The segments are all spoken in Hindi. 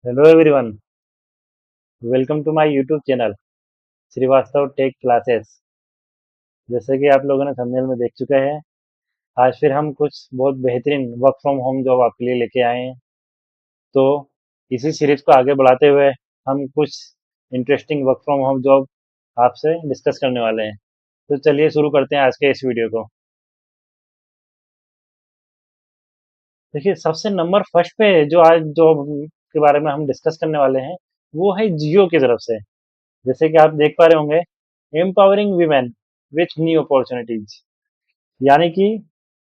Hello everyone, welcome to my YouTube channel Shrivastava tech classes. जैसे कि आप लोगों ने थंबनेल में देख चुके हैं, आज फिर हम कुछ बहुत बेहतरीन वर्क फ्रॉम होम जॉब आपके लिए लेके आए हैं। तो इसी सीरीज को आगे बढ़ाते हुए हम कुछ interesting work from home job आपसे डिस्कस करने वाले हैं। तो चलिए शुरू करते हैं आज के इस वीडियो को। देखिए, सबसे नंबर फर्स्ट पे जो आज जॉब के बारे में हम डिस्कस करने वाले हैं, वो है जियो की तरफ से। जैसे कि आप देख पा रहे होंगे, empowering women with new opportunities, यानी कि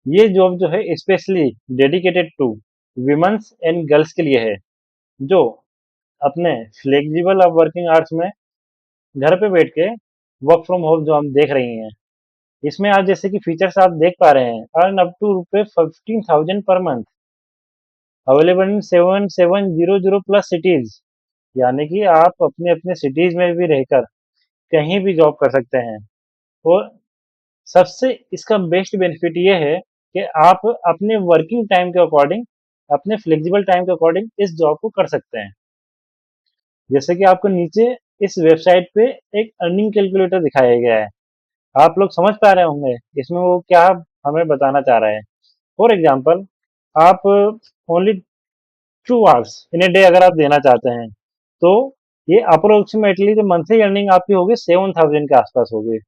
ये जॉब जो है specially dedicated to women's and girls के लिए है, जो अपने फ्लेक्सिबल अब वर्किंग आवर्स में घर पे बैठ के वर्क फ्रॉम होम जो हम देख रही हैं। इसमें आज जैसे कि फीचर्स आप देख पा रहे हैं, अर्न अप टू रुपए 15,000 per month, available in 7700 plus cities, यानी कि आप अपने अपने सिटीज में भी रहकर कहीं भी जॉब कर सकते हैं। और सबसे इसका बेस्ट बेनिफिट ये है कि आप अपने वर्किंग टाइम के अकॉर्डिंग, अपने फ्लेक्सिबल टाइम के अकॉर्डिंग इस जॉब को कर सकते हैं। जैसे कि आपको नीचे इस वेबसाइट पे एक अर्निंग कैलकुलेटर दिखाया गया है। आप लोग समझ पा रहे होंगे इसमें वो क्या हमें बताना चाह रहा है। फॉर एग्जाम्पल, आप only 2 hours in a day अगर आप देना चाहते हैं, तो ये अप्रोक्सीमेटली जो मंथली अर्निंग आपकी होगी 7,000 के आसपास होगी।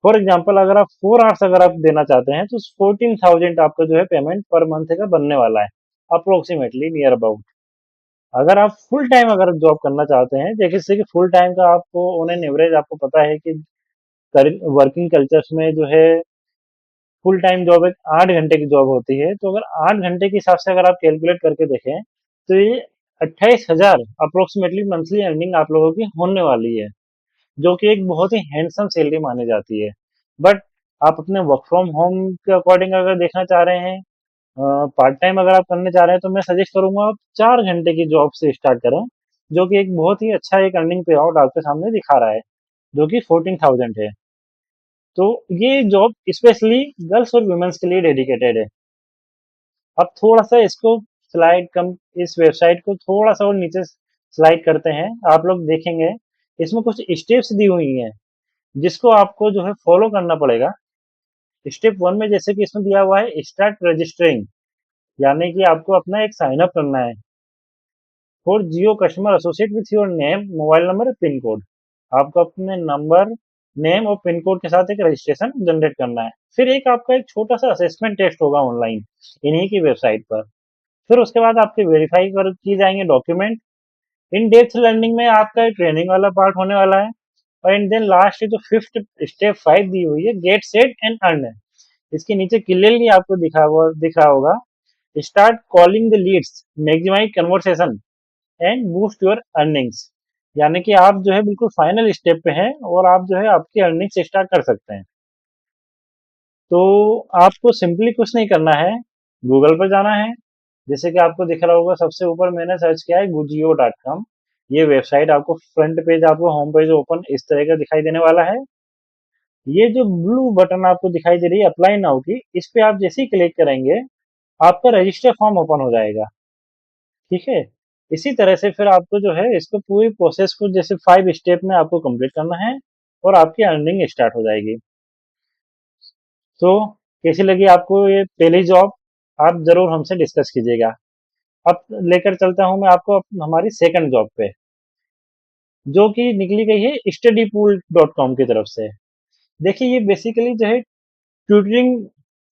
फॉर एग्जाम्पल, अगर आप 4 आवर्स अगर आप देना चाहते हैं, तो 14,000 आपका जो है पेमेंट पर मंथ का बनने वाला है, अप्रोक्सीमेटली नियर अबाउट। अगर आप फुल टाइम अगर जॉब करना चाहते हैं, जैसे कि फुल टाइम का आपको ऑन एन एवरेज आपको पता है कि वर्किंग कल्चर्स में जो है फुल टाइम जॉब एक 8 घंटे की जॉब होती है। तो अगर 8 घंटे के हिसाब से अगर आप कैलकुलेट करके देखें, तो ये 28,000 अप्रोक्सीमेटली मंथली अर्निंग आप लोगों की होने वाली है, जो कि एक बहुत ही हैंडसम सैलरी मानी जाती है। बट आप अपने वर्क फ्रॉम होम के अकॉर्डिंग अगर देखना चाह रहे हैं, पार्ट टाइम अगर आप करने चाह रहे हैं, तो मैं सजेस्ट करूंगा आप 4 घंटे की जॉब से स्टार्ट करें, जो कि एक बहुत ही अच्छा एक अर्निंग पे आउट आपके सामने दिखा रहा है, जो कि 14,000 है। तो ये जॉब स्पेशली गर्ल्स और वुमेन्स के लिए डेडिकेटेड है। अब थोड़ा सा इसको स्लाइड कम, इस वेबसाइट को थोड़ा सा और नीचे स्लाइड करते हैं, आप लोग देखेंगे इसमें कुछ स्टेप्स दी हुई हैं, जिसको आपको जो है फॉलो करना पड़ेगा। स्टेप वन में जैसे कि इसमें दिया हुआ है स्टार्ट रजिस्टरिंग, यानी कि आपको अपना एक साइन अप करना है for Jio customer associate with your name, mobile number, pin code. आपको अपने नंबर, नेम और पिन कोड के साथ एक रजिस्ट्रेशन जनरेट करना है। फिर एक आपका एक छोटा सा असेसमेंट टेस्ट होगा ऑनलाइन इन्हीं की वेबसाइट पर। फिर उसके बाद आपके वेरीफाई कर किए जाएंगे डॉक्यूमेंट। इन डेप्थ लर्निंग में आपका ट्रेनिंग वाला पार्ट होने वाला है। और एंड देन लास्ट जो फिफ्थ स्टेप 5 दी हुई है, गेट सेट एंड अर्न है। इसके नीचे क्लियरली आपको दिख रहा होगा, start calling the leads, maximise conversation and boost your earnings, यानी कि आप जो है बिल्कुल फाइनल स्टेप पे हैं और आप जो है आपकी अर्निंग्स स्टार्ट कर सकते हैं। तो आपको सिंपली कुछ नहीं करना है, गूगल पर जाना है। जैसे कि आपको दिख रहा होगा सबसे ऊपर मैंने सर्च किया है गुजियो.com। ये वेबसाइट आपको फ्रंट पेज, आपको होम पेज ओपन इस तरह का दिखाई देने वाला है। ये जो ब्लू बटन आपको दिखाई दे रही है अप्लाई नाउ की, इस पे आप जैसे ही क्लिक करेंगे, आपका रजिस्टर फॉर्म ओपन हो जाएगा। ठीक है, इसी तरह से फिर आपको जो है इसको पूरी प्रोसेस को जैसे 5 स्टेप में आपको कंप्लीट करना है और आपकी अर्निंग स्टार्ट हो जाएगी। तो कैसी लगी आपको ये पहली जॉब, आप जरूर हमसे डिस्कस कीजिएगा। अब लेकर चलता हूं मैं आपको हमारी सेकंड जॉब पे, जो कि निकली गई है studypool.com की तरफ से। देखिए, ये बेसिकली जो है ट्यूटरिंग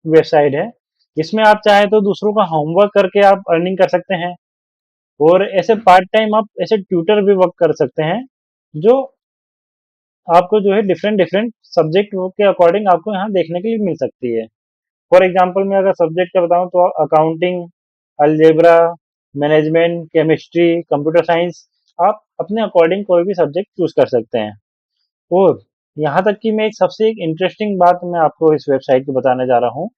वेबसाइट है। इसमें आप चाहे तो दूसरों का होमवर्क करके आप अर्निंग कर सकते हैं, और ऐसे पार्ट टाइम आप ऐसे ट्यूटर भी वर्क कर सकते हैं, जो आपको जो है डिफरेंट डिफरेंट सब्जेक्ट के अकॉर्डिंग आपको यहाँ देखने के लिए मिल सकती है। फॉर एग्जाम्पल, मैं अगर सब्जेक्ट का बताऊं, तो accounting, algebra, management, chemistry, computer science, आप अपने अकॉर्डिंग कोई भी सब्जेक्ट चूज कर सकते हैं। और यहाँ तक कि मैं एक सबसे एक इंटरेस्टिंग बात मैं आपको इस वेबसाइट की बताने जा रहा हूँ,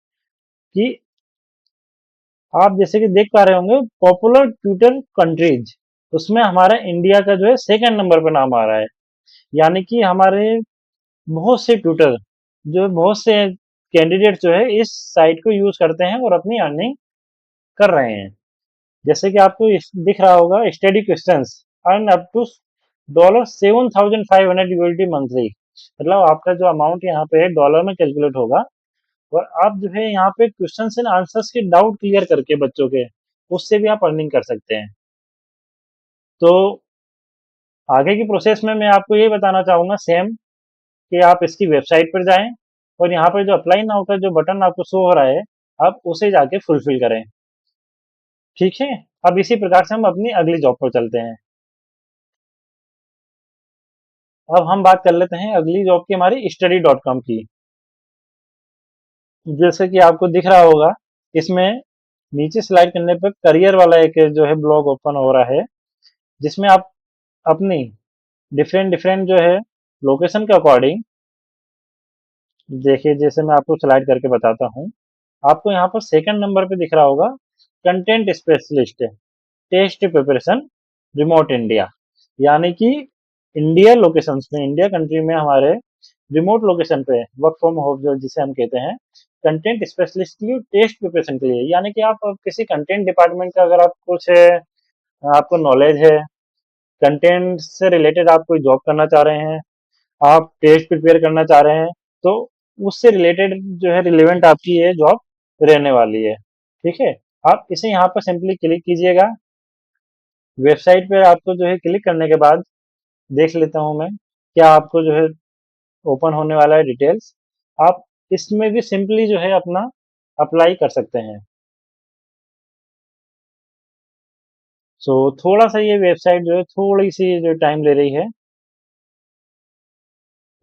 कि आप जैसे कि देख पा रहे होंगे पॉपुलर ट्विटर कंट्रीज, उसमें हमारा इंडिया का जो है सेकंड नंबर पर नाम आ रहा है। यानी कि हमारे बहुत से ट्विटर, जो बहुत से कैंडिडेट जो है इस साइट को यूज करते हैं और अपनी अर्निंग कर रहे हैं। जैसे कि आपको दिख रहा होगा study questions earn up to $7,500 monthly, मतलब आपका जो अमाउंट यहाँ पे है डॉलर में कैलकुलेट होगा, और आप जो है यहाँ पे क्वेश्चंस एंड आंसर्स के डाउट क्लियर करके बच्चों के, उससे भी आप अर्निंग कर सकते हैं। तो आगे की प्रोसेस में मैं आपको ये बताना चाहूंगा सेम, कि आप इसकी वेबसाइट पर जाएं और यहाँ पर जो अप्लाई नाउ का जो बटन आपको शो हो रहा है, आप उसे जाके फुलफिल करें। ठीक है, अब इसी प्रकार से हम अपनी अगली जॉब पर चलते हैं। अब हम बात कर लेते हैं अगली जॉब की, हमारी study.com की। जैसे कि आपको दिख रहा होगा, इसमें नीचे स्लाइड करने पर करियर वाला एक जो है ब्लॉग ओपन हो रहा है, जिसमें आप अपनी डिफरेंट डिफरेंट जो है लोकेशन के अकॉर्डिंग, देखिए जैसे मैं आपको स्लाइड करके बताता हूँ। आपको यहाँ पर सेकंड नंबर पे दिख रहा होगा content specialist test preparation remote India, यानी कि इंडिया लोकेशंस में, इंडिया कंट्री में हमारे रिमोट लोकेशन पे वर्क फ्रॉम होम जो जिसे हम कहते हैं, कंटेंट स्पेशलिस्ट के लिए टेस्ट प्रिपरेशन के लिए, यानी कि आप किसी कंटेंट डिपार्टमेंट का अगर आप कुछ आपको नॉलेज है, कंटेंट से रिलेटेड आप कोई जॉब करना चाह रहे हैं, आप टेस्ट प्रिपेयर करना चाह रहे हैं, तो उससे रिलेटेड जो है रिलेवेंट आपकी ये जॉब रहने वाली है। ठीक है, आप इसे यहाँ पर सिंपली क्लिक कीजिएगा। वेबसाइट पे आपको जो है क्लिक करने के बाद देख लेता हूँ मैं क्या आपको जो है ओपन होने वाला है डिटेल्स। आप इसमें भी सिंपली जो है अपना अप्लाई कर सकते हैं। सो थोड़ा सा ये वेबसाइट जो है थोड़ी सी जो टाइम ले रही है,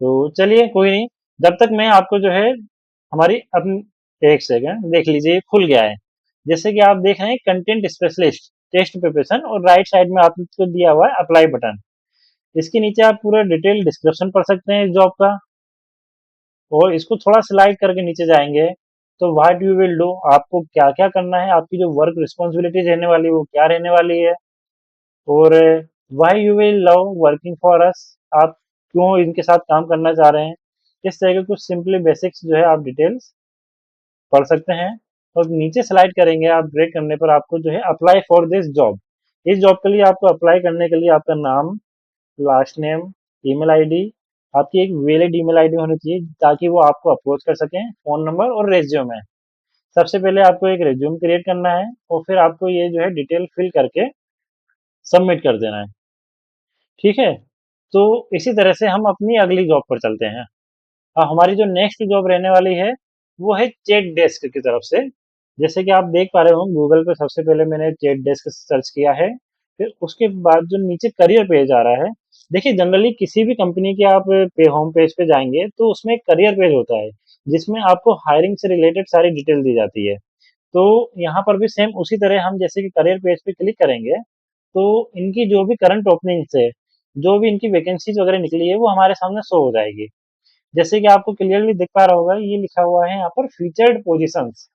तो चलिए कोई नहीं, जब तक मैं आपको जो है हमारी अपनी, एक सेकंड देख लीजिए खुल गया है। जैसे कि आप देख रहे हैं कंटेंट स्पेशलिस्ट टेस्ट प्रिपरेशन, और राइट साइड में आपको दिया हुआ है अप्लाई बटन। इसके नीचे आप पूरा डिटेल डिस्क्रिप्शन पढ़ सकते हैं इस जॉब का, और इसको थोड़ा स्लाइड करके नीचे जाएंगे तो व्हाट यू विल डू, आपको क्या क्या करना है, आपकी जो वर्क रिस्पॉन्सिबिलिटीज रहने वाली है वो क्या रहने वाली है, और why you will love working for us, आप क्यों इनके साथ काम करना चाह रहे हैं। इस तरह के कुछ सिंपली बेसिक्स जो है आप डिटेल्स पढ़ सकते हैं। और नीचे स्लाइड करेंगे आप, ब्रेक करने पर आपको जो है अप्लाई फॉर दिस जॉब, इस जॉब के लिए आपको अप्लाई करने के लिए आपका नाम, लास्ट नेम, ईमेल आईडी, आपकी एक वैलिड ईमेल आईडी होनी चाहिए ताकि वो आपको अप्रोच कर सकें, फोन नंबर और रेज्यूम है। सबसे पहले आपको एक रेज्यूम क्रिएट करना है और फिर आपको ये जो है डिटेल फिल करके सबमिट कर देना है। ठीक है, तो इसी तरह से हम अपनी अगली जॉब पर चलते हैं। हमारी जो नेक्स्ट जॉब रहने वाली है वो है चैट डेस्क की तरफ से। जैसे कि आप देख पा रहे हो गूगल पे सबसे पहले मैंने चैट डेस्क सर्च किया है, फिर उसके बाद जो नीचे करियर पेज आ रहा है, देखिए जनरली किसी भी कंपनी के आप पे होम पेज पे जाएंगे तो उसमें एक करियर पेज होता है जिसमें आपको हायरिंग से रिलेटेड सारी डिटेल दी जाती है। तो यहाँ पर भी सेम उसी तरह हम जैसे कि करियर पेज पे क्लिक करेंगे तो इनकी जो भी करंट ओपनिंग्स है, जो भी इनकी वैकेंसीज वगैरह निकली है वो हमारे सामने शो हो जाएगी। जैसे कि आपको क्लियरली दिख पा रहा होगा, ये लिखा हुआ है यहाँ पर फीचर्ड पोजीशंस,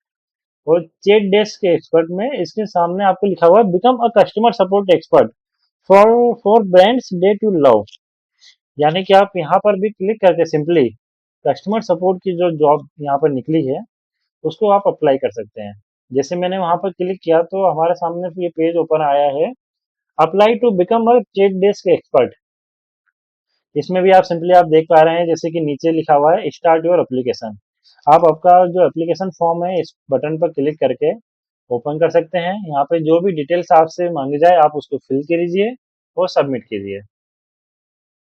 और चैट डेस्क के एक्सपर्ट में इसके सामने आपको लिखा हुआ है become a customer support expert for for brands that you love, यानी कि आप यहाँ पर भी क्लिक करके सिंपली कस्टमर सपोर्ट की जो जॉब यहाँ पर निकली है उसको आप अप्लाई कर सकते हैं। जैसे मैंने वहां पर क्लिक किया तो हमारे सामने ये पेज ओपन आया है, apply to become a chat desk expert. इसमें भी आप सिंपली आप देख पा रहे हैं जैसे कि नीचे लिखा हुआ है स्टार्ट योर एप्लीकेशन। आप आपका जो एप्लीकेशन फॉर्म है इस बटन पर क्लिक करके ओपन कर सकते हैं। यहाँ पे जो भी डिटेल्स आपसे मांगी जाए आप उसको फिल कीजिए और सबमिट कीजिए।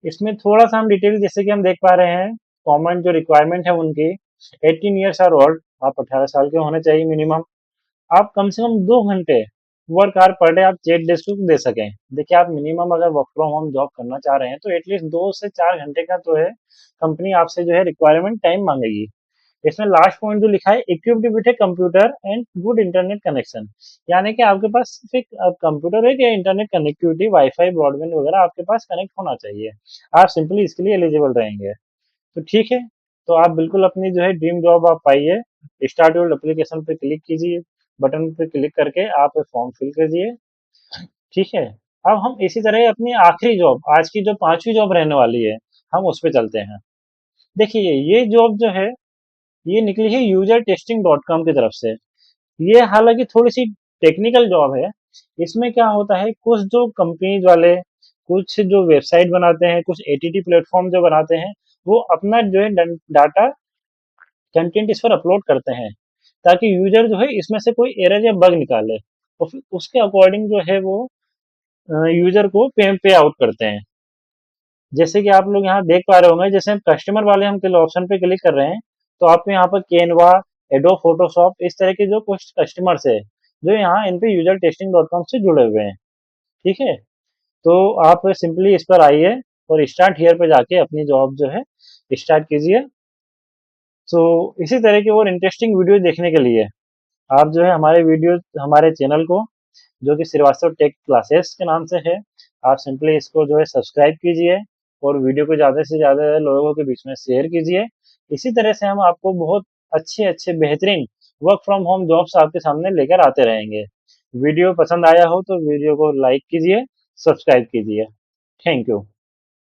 इसमें थोड़ा सा हम डिटेल जैसे कि हम देख पा रहे हैं, कॉमन जो रिक्वायरमेंट है उनकी 18 ईयर्स आर ओल्ड, आप 18 साल के होने चाहिए मिनिमम। आप कम से कम 2 घंटे वर्क आवर पर डे आप चैट डेस्क को दे सकें। देखिए आप मिनिमम अगर वर्क फ्रॉम होम जॉब करना चाह रहे हैं तो एटलीस्ट 2 से 4 घंटे का तो है कंपनी आपसे जो है रिक्वायरमेंट टाइम मांगेगी। इसमें लास्ट पॉइंट जो लिखा है equipped with a computer and good internet connection, यानी कि आपके पास सिर्फ कंप्यूटर है कि इंटरनेट कनेक्टिविटी वाईफाई ब्रॉडबैंड वगैरह आपके पास कनेक्ट होना चाहिए, आप सिंपली इसके लिए एलिजिबल रहेंगे। तो ठीक है, तो आप बिल्कुल अपनी जो है ड्रीम जॉब आप पाइए। स्टार्ट योर एप्लीकेशन पे क्लिक कीजिए, बटन पे क्लिक करके आप फॉर्म फिल कीजिए। ठीक है, अब हम इसी तरह अपनी आखिरी जॉब, आज की जो पांचवी जॉब रहने वाली है, हम उस पे चलते हैं। देखिए ये जॉब जो है ये निकली है यूजर टेस्टिंग डॉट कॉम की तरफ से। ये हालांकि थोड़ी सी टेक्निकल जॉब है, इसमें क्या होता है, कुछ जो कंपनीज वाले कुछ जो वेबसाइट बनाते हैं, कुछ एटीटी प्लेटफॉर्म जो बनाते हैं, वो अपना जो है डाटा कंटेंट इस पर अपलोड करते हैं, ताकि यूजर जो है इसमें से कोई एरर या बग निकाले और फिर उसके अकॉर्डिंग जो है वो यूजर को पे आउट करते हैं। जैसे कि आप लोग यहाँ देख पा रहे होंगे, जैसे हम कस्टमर वाले हम ऑप्शन पे क्लिक कर रहे हैं, तो आपको यहाँ पर कैनवा, एडो फोटोशॉप, इस तरह के जो कुछ कस्टमर्स है जो यहाँ इन पे यूजर टेस्टिंग डॉट कॉम से जुड़े हुए हैं। ठीक है, तो आप सिंपली इस पर आइए और स्टार्ट हियर पे जाके अपनी जॉब जो है स्टार्ट कीजिए। तो इसी तरह के और इंटरेस्टिंग वीडियो देखने के लिए आप जो है हमारे चैनल को, जो कि श्रीवास्तव टेक क्लासेस के नाम से है, आप सिंपली इसको जो है सब्सक्राइब कीजिए और वीडियो को ज़्यादा से ज़्यादा लोगों के बीच में शेयर कीजिए। इसी तरह से हम आपको बहुत अच्छे अच्छे बेहतरीन वर्क फ्रॉम होम जॉब्स आपके सामने लेकर आते रहेंगे। वीडियो पसंद आया हो तो वीडियो को लाइक कीजिए, सब्सक्राइब कीजिए। Thank you.